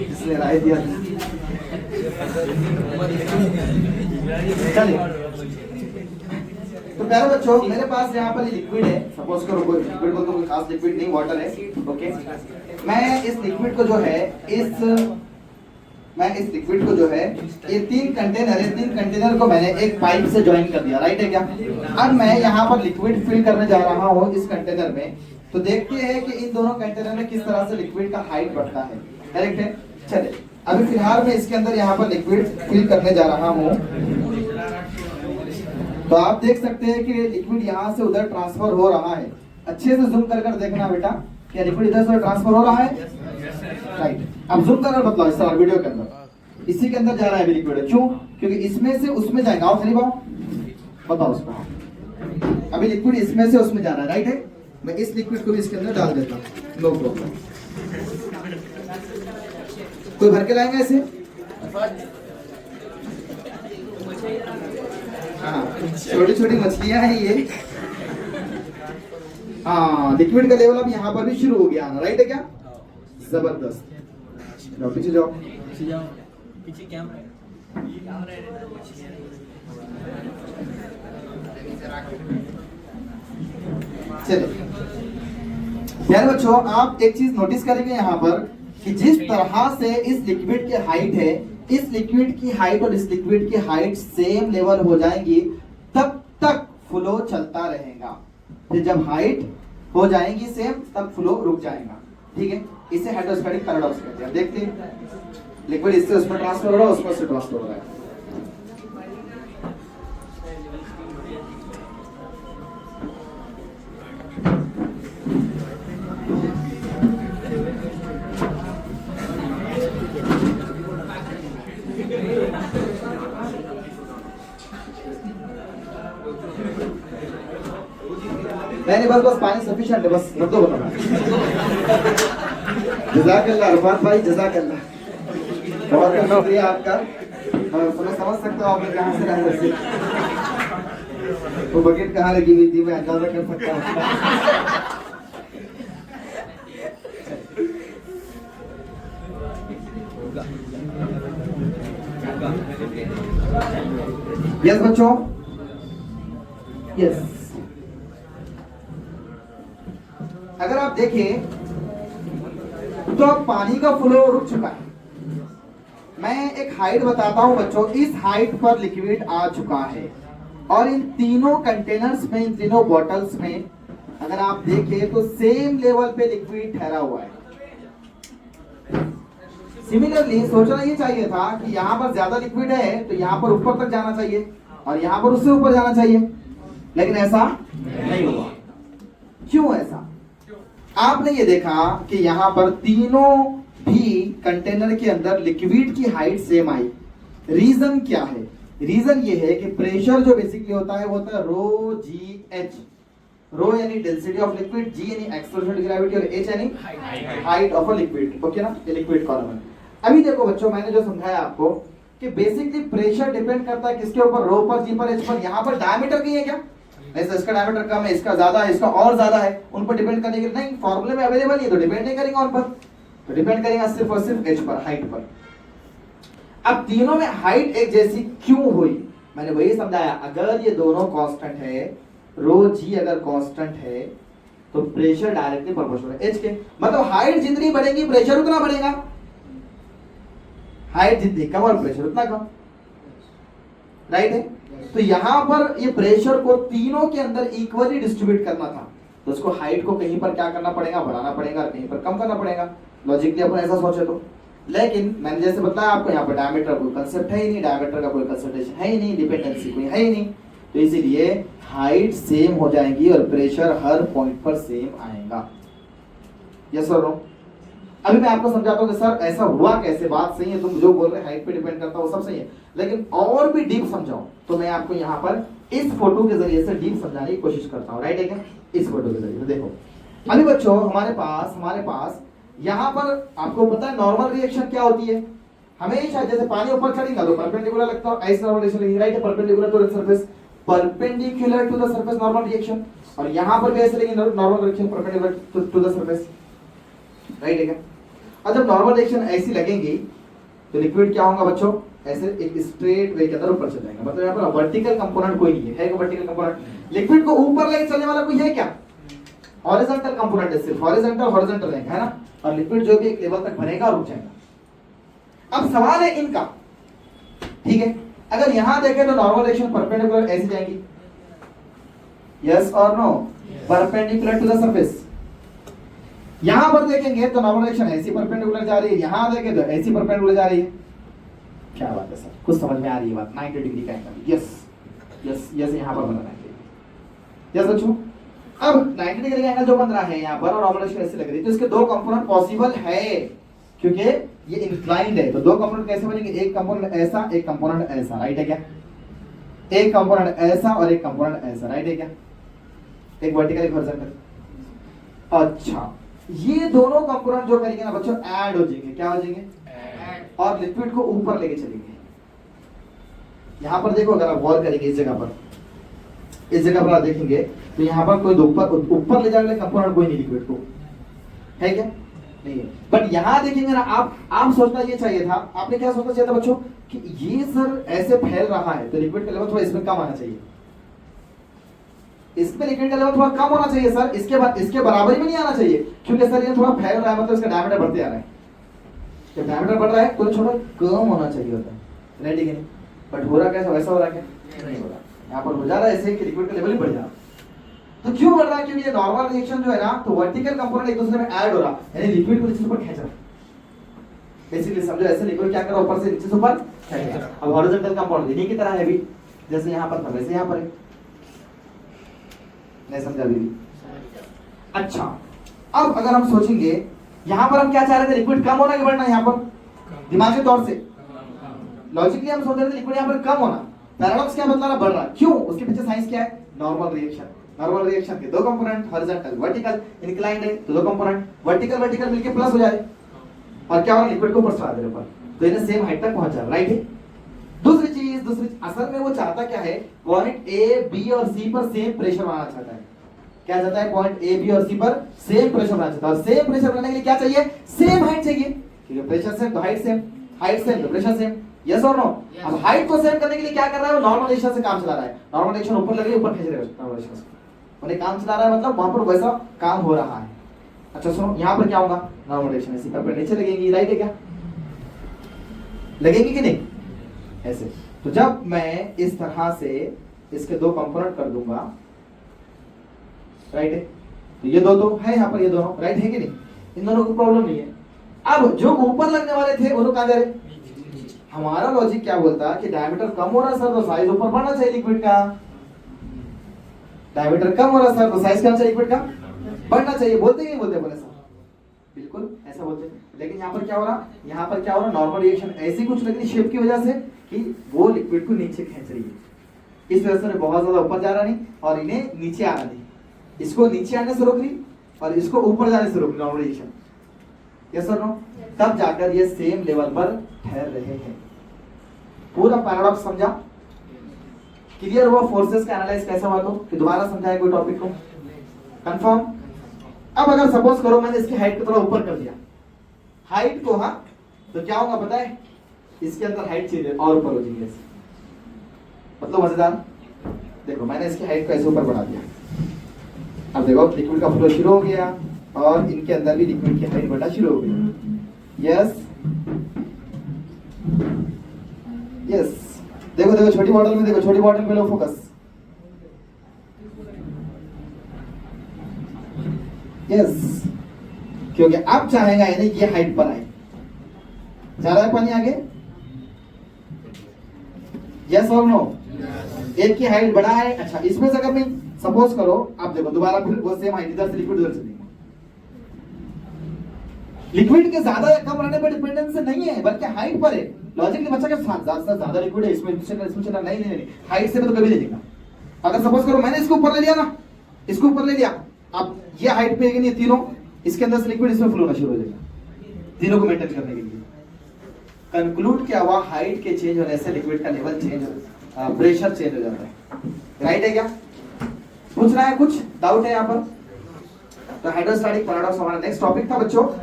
जिसने राय दिया। चलिए, तो प्यारे बच्चों मेरे पास यहाँ पर लिक्विड है, सपोज करो कोई लिक्विड को, तो कोई खास लिक्विड नहीं, वाटर है। ओके, मैं इस लिक्विड को जो है ये 3 कंटेनर है, 3 कंटेनर को मैंने एक पाइप से ज्वाइन कर दिया, राइट है क्या। अब मैं यहाँ पर लिक्विड फिल करने जा रहा हूँ इस कंटेनर में, तो देखते हैं कि इन दोनों कंटेनर में किस तरह से लिक्विड का हाइट बढ़ता है, करेक्ट है। चलिए, अभी फिलहाल मैं इसके अंदर यहाँ पर लिक्विड फिल करने जा रहा हूँ, तो आप देख सकते हैं कि लिक्विड यहाँ से उधर ट्रांसफर हो रहा है। अच्छे से जूम कर देखना बेटा, क्या लिक्विड इधर से ट्रांसफर हो रहा है, राइट। अब जूम कर बतलाओ इस तरह वीडियो के अंदर, इसी के अंदर जा रहा है अभी लिक्विड, क्यों, क्योंकि इसमें से उसमें जाएगा। आओ खली बताओ उसको, अभी लिक्विड इसमें से उसमें जा रहा है, राइट है। मैं इस लिक्विड को भी इसके अंदर डाल देता हूँ, नो प्रॉब्लम। कोई भर के लाएंगे ऐसे, हाँ छोटी छोटी मछलियां हैं ये। हाँ, लिक्विड का लेवल अब यहाँ पर भी शुरू हो गया, राइट है क्या, जबरदस्त। जाओ पीछे जाओ, पीछे कैमरा। चलिए यार बच्चों, आप एक चीज नोटिस करेंगे यहाँ पर कि जिस तरह से इस लिक्विड की हाइट है, इस लिक्विड की हाइट और इस लिक्विड की हाइट सेम लेवल हो जाएंगी, तब तक फ्लो चलता रहेगा। फिर जब हाइट हो जाएगी सेम, तब फ्लो रुक जाएगा, ठीक है। इसे हाइड्रोस्टैटिक पैराडॉक्स कहते हैं। देखते हैं, लिक्विड इससे उसमें ट्रांसफर हो रहा है, उसमें से ट्रांसफर हो रहा है। नहीं बस पानी सफिशिएंट है, बस रख दो बता। जज़ाकल्लाह अरफात भाई, जज़ाकल्लाह, बहुत शुक्रिया आपका। मैं समझ सकता हूँ आपने कहाँ से लाया वैसे, वो बकेट कहाँ लगी हुई थी, मैं अंदाजा कर सकता हूँ। यस बच्चों, यस। अगर आप देखें तो अब पानी का फ्लो रुक चुका है। मैं एक हाइट बताता हूं बच्चों, इस हाइट पर लिक्विड आ चुका है, और इन तीनों कंटेनर्स में, इन तीनों बॉटल्स में अगर आप देखें तो सेम लेवल पे लिक्विड ठहरा हुआ है। सिमिलरली सोचना ये चाहिए था कि यहाँ पर ज्यादा लिक्विड है तो यहाँ पर ऊपर तक जाना चाहिए, और यहाँ पर उससे ऊपर जाना चाहिए, लेकिन ऐसा नहीं हुआ। क्यों ऐसा? आपने ये देखा कि यहाँ पर तीनों भी कंटेनर के अंदर लिक्विड की हाइट सेम आई। रीजन क्या है? रीजन ये है कि प्रेशर जो बेसिकली होता है वो होता है रो जी एच। रो यानी डेंसिटी ऑफ लिक्विड, जी यानी एक्सेलरेटेड ग्रेविटी, और एच यानी height of a liquid. Okay ना, ये लिक्विड कॉलम है। अभी देखो बच्चों, मैंने जो समझाया आपको कि बेसिकली प्रेशर डिपेंड करता है किसके ऊपर, रो पर, जी पर, एच पर। यहाँ पर डायमीटर नहीं है क्या? ऐसा इसका डायमीटर कम है, इसका ज्यादा है, इसका और ज्यादा है, उन पर डिपेंड करने के लिए नहीं, फॉर्मूले में अवेलेबल है तो डिपेंड नहीं करेंगे उन पर, तो डिपेंड करेगा सिर्फ और सिर्फ एच पर, हाइट पर। अब तीनों में हाइट एक जैसी क्यों हुई? मैंने वही समझाया, अगर ये दोनों कांस्टेंट है, रो जी अगर कांस्टेंट है तो प्रेशर डायरेक्टली प्रोपोर्शनल है एच के। मतलब हाइट जितनी बढ़ेगी प्रेशर उतना बढ़ेगा, हाइट जितनी कम और प्रेशर उतना कम, राइट है। तो यहां पर ये प्रेशर को तीनों के अंदर इक्वली डिस्ट्रीब्यूट करना था, तो उसको हाइट को कहीं पर क्या करना पड़ेगा, बढ़ाना पड़ेगा, कहीं पर कम करना पड़ेगा। लॉजिकली अपन ऐसा सोचे तो, लेकिन मैंने जैसे बताया आपको, यहाँ पर डायमीटर कोई कंसेप्ट है ही नहीं, डायमीटर का कोई कंसंट्रेशन है ही नहीं, डिपेंडेंसी कोई है ही नहीं, तो इसीलिए हाइट सेम हो जाएगी और प्रेशर हर पॉइंट पर सेम आएगा। यस और नो? अभी मैं आपको समझाता हूँ कि सर ऐसा हुआ कैसे। बात सही है, तुम जो बोल रहे हाइट पे डिपेंड करता है वो सब सही है, लेकिन और भी डीप समझाओ तो मैं आपको यहाँ पर इस फोटो के जरिए से डीप समझाने की कोशिश करता हूँ, राइट है क्या? इस फोटो के जरिए से देखो। अभी बच्चों हमारे पास यहाँ पर आपको पता है नॉर्मल रिएक्शन क्या होती है? हमेशा जैसे पानी ऊपर चढ़ेगा तो परपेंडिकुलर लगता है, ऐसे नॉर्मल रिएक्शन, राइट है, perpendicular to the surface, perpendicular to the surface normal reaction. और यहाँ पर भी ऐसे लेंगे, normal reaction perpendicular to the surface, right है क्या? और जब नॉर्मल रिएक्शन ऐसी लगेंगी तो लिक्विड क्या होगा बच्चों, ऐसे एक स्ट्रेट वे के अंदर ऊपर चल जाएगा। मतलब यहाँ पर वर्टिकल कंपोनेंट कोई नहीं है, वर्टिकल कंपोनेंट लिक्विड को ऊपर लेके चलने वाला कोई है क्या? हॉरिजॉन्टल कंपोनेंट है, सिर्फ हॉरिजॉन्टल रहेगा, है ना। और लिक्विड जो भी एक लेवल तक बनेगा और रुक जाएगा। अब सवाल है इनका, ठीक है, अगर यहां देखें तो नॉर्मल रिएक्शन परपेंडिकुलर ऐसी जाएगी, यस और no, perpendicular to the surface. यहां पर देखेंगे तो नॉर्मल रिएक्शन ऐसी परपेंडिकुलर जा रही है, यहां देखें तो ऐसी परपेंडिकुलर जा रही है। क्या बात है सर, कुछ समझ में आ रही है बात? 90 डिग्री का एंगल, यस यस यस, यहां पर बनाना है, यस बच्चों। अब 90 डिग्री का एंगल जो बन रहा है यहाँ पर और नॉर्मल रिएक्शन ऐसे लग रही है, तो इसके दो कंपोनेंट पॉसिबल है क्योंकि ये इंक्लाइंड है। तो दो कंपोनेंट कैसे बनेंगे, एक कंपोनेंट ऐसा, एक कंपोनेंट ऐसा, राइट है क्या? एक कंपोनेंट ऐसा और एक कंपोनेंट ऐसा, राइट है क्या? एक वर्टिकल एक हॉरिजॉन्टल। अच्छा, ये दोनों कंपोनेंट जो करेंगे ना बच्चों, ऐड हो जाएंगे। क्या हो जाएंगे? और लिक्विड को ऊपर लेके चलेंगे। यहां पर देखो, अगर आप गौर करेंगे इस जगह पर आप देखेंगे तो यहाँ पर कोई ऊपर ले जाने वाले कंपोनेंट कोई नहीं लिक्विड को, है क्या? नहीं है। बट यहाँ देखेंगे ना आप सोचना ये चाहिए था, आपने क्या सोचना चाहिए था बच्चों, कि ये सर ऐसे फैल रहा है तो लिक्विड का लेवल थोड़ा इसमें कम आना चाहिए, इसमें लिक्विड का लेवल थोड़ा कम होना चाहिए सर, इसके बराबरी में नहीं आना चाहिए, क्योंकि सर ये थोड़ा फैल रहा है, मतलब इसका डायमीटर बढ़ते आ रहा है। जब डायमीटर बढ़ रहा है तो थोड़ा कम होना चाहिए होता है, राइट है क्या? बट हो रहा कैसा, वैसा हो रहा क्या? नहीं हो रहा। यहाँ पर हो जा रहा है ऐसे कि लिक्विड का लेवल ही बढ़ जा रहा है। तो क्यों बढ़ रहा है? क्योंकि ये नॉर्मल रिएक्शन जो है ना, तो वर्टिकल कंपोनेंट एक दूसरे में ऐड हो रहा है, यानी लिक्विड को नीचे से ऊपर खींच रहा है। बेसिकली समझो, ऐसे लिक्विड क्या कर रहा है, ऊपर से नीचे से ऊपर खींच रहा है। अब हॉरिजॉन्टल कंपाउंड इन्हीं की तरह है भी, जैसे यहाँ पर था वैसे यहाँ पर है। नहीं समझा भी? अच्छा, अब अगर हम सोचेंगे यहाँ पर हम क्या चाह रहे थे, लिक्विड कम होना कि बढ़ना? यहाँ पर दिमागी तौर से लॉजिकली हम सोच रहे थे लिक्विड यहाँ पर कम होना। पैराडॉक्स क्या बतला रहा, बढ़ रहा। क्यों? उसके पीछे साइंस क्या है? नॉर्मल रिएक्शन के दो कंपोनेंट, हॉरिजॉन्टल वर्टिकल, इंक्लाइंड है तो दो कंपोनेंट वर्टिकल मिलके प्लस हो जाए और क्या हो रहा है, लिक्विड को ऊपर चढ़ा दे ऊपर, तो इन्हें सेम हाइट तक पहुंच जा रहा, राइट है। दूसरी चीज असल में वो चाहता क्या है, पॉइंट ए बी और सी पर सेम प्रेशर बनाना चाहता है। क्या चाहता है? पॉइंट ए बी और सी पर सेम प्रेशर बनाना चाहता है। और सेम प्रेशर बनाने के लिए क्या चाहिए? सेम हाइट चाहिए, क्योंकि प्रेशर सेम तो हाइट सेम तो प्रेशर सेम, यस और नो। अब हाइट को सेम करने के लिए क्या कर रहा है, वो नॉर्मल रिएक्शन से काम चला रहा है। नॉर्मल रिएक्शन ऊपर लग रही है, ऊपर खींच रहा है नॉर्मल रिएक्शन से, उन्हें काम चला रहा है, मतलब वहां पर वैसा काम हो रहा है। अच्छा सुनो, यहाँ पर क्या होगा, नॉर्मल रिएक्शन ऐसी पर नीचे लगेगी, राइट है क्या? लगेगी कि नहीं? ऐसे। तो जब मैं इस तरह से इसके दो कंपोनेंट कर दूंगा, राइट है, तो ये दो है यहाँ पर, ये दोनों राइट है कि नहीं? इन दोनों को प्रॉब्लम नहीं है। अब जो ऊपर लगने वाले थे वो कहां जा रहे? हमारा लॉजिक क्या बोलता कि डायमीटर कम हो रहा सर तो साइज ऊपर बढ़ना चाहिए लिक्विड का। डायमीटर कम हो रहा सर तो साइज क्या चाहिए लिक्विड का? बढ़ना चाहिए। बोलते ही बोलते बोले सर, बिल्कुल ऐसा बोलते। लेकिन यहाँ पर क्या हो रहा, नॉर्मल रिएक्शन ऐसी कुछ लग रही शेप की वजह से कि वो लिक्विड को नीचे खींच रही है। इस वजह से बहुत ज्यादा ऊपर जा रहा नहीं और इन्हें नीचे आना नहीं, इसको नीचे आने से रोक रही और इसको ऊपर जाने से रोक रही नॉर्मल रिएक्शन, यस और नो। तब जाकर ये सेम लेवल पर ठहर रहे हैं। पूरा पैराडॉक्स समझा? क्लियर हुआ? फोर्सेस का एनालाइज कैसा हुआ? तो कि दोबारा समझाए कोई टॉपिक को? कंफर्म? अब अगर सपोज करो मैंने इसकी हाइट को थोड़ा ऊपर कर दिया, हाइट को, हाँ, तो क्या होगा पता है? इसके अंदर हाइट चाहिए और ऊपर हो जाएगी ऐसे, मतलब मजेदार। देखो मैंने इसकी हाइट को ऐसे ऊपर बढ़ा दिया, अब देखो लिक्विड का फ्लो शुरू हो गया और इनके अंदर भी लिक्विड की हाइट बढ़ना शुरू हो गई। यस यस, देखो छोटी बॉटल में, देखो छोटी बॉटल में लो फोकस। यस, क्योंकि अब चाहेगा यानी ये हाइट पर आए। जा रहा है पानी आगे? यस और नो? एक की हाइट बढ़ा है। अच्छा, इसमें से अगर मैं सपोज करो, आप देखो दोबारा फिर वो सेम हाइट, इधर से लिक्विड उधर से लिक्विड। लिक्विड के ज्यादा या कम रहने पर डिपेंडेंस नहीं है, बल्कि हाइट पर है। लॉजिकली बच्चा के ज्यादा लिक्विड है, इसमें चला नहीं, हाइट से तो कभी नहीं देगा। अगर सपोज करो मैंने इसको ऊपर ले लिया ना, इसको ऊपर ले लिया, अब ये हाइट पे नहीं, तीनों इसके अंदर से लिक्विड इसमें फ्लो होना शुरू हो जाएगा, तीनों को मेंटेन करने के लिए। कंक्लूड क्या हुआ, हाइट के चेंज होने से लिक्विड का लेवल चेंज हो, प्रेशर चेंज हो जाता है, राइट है क्या? पूछ रहा है कुछ डाउट है यहाँ पर? तो हाइड्रोस्टैटिक पैराडॉक्स हमारा नेक्स्ट टॉपिक था बच्चों।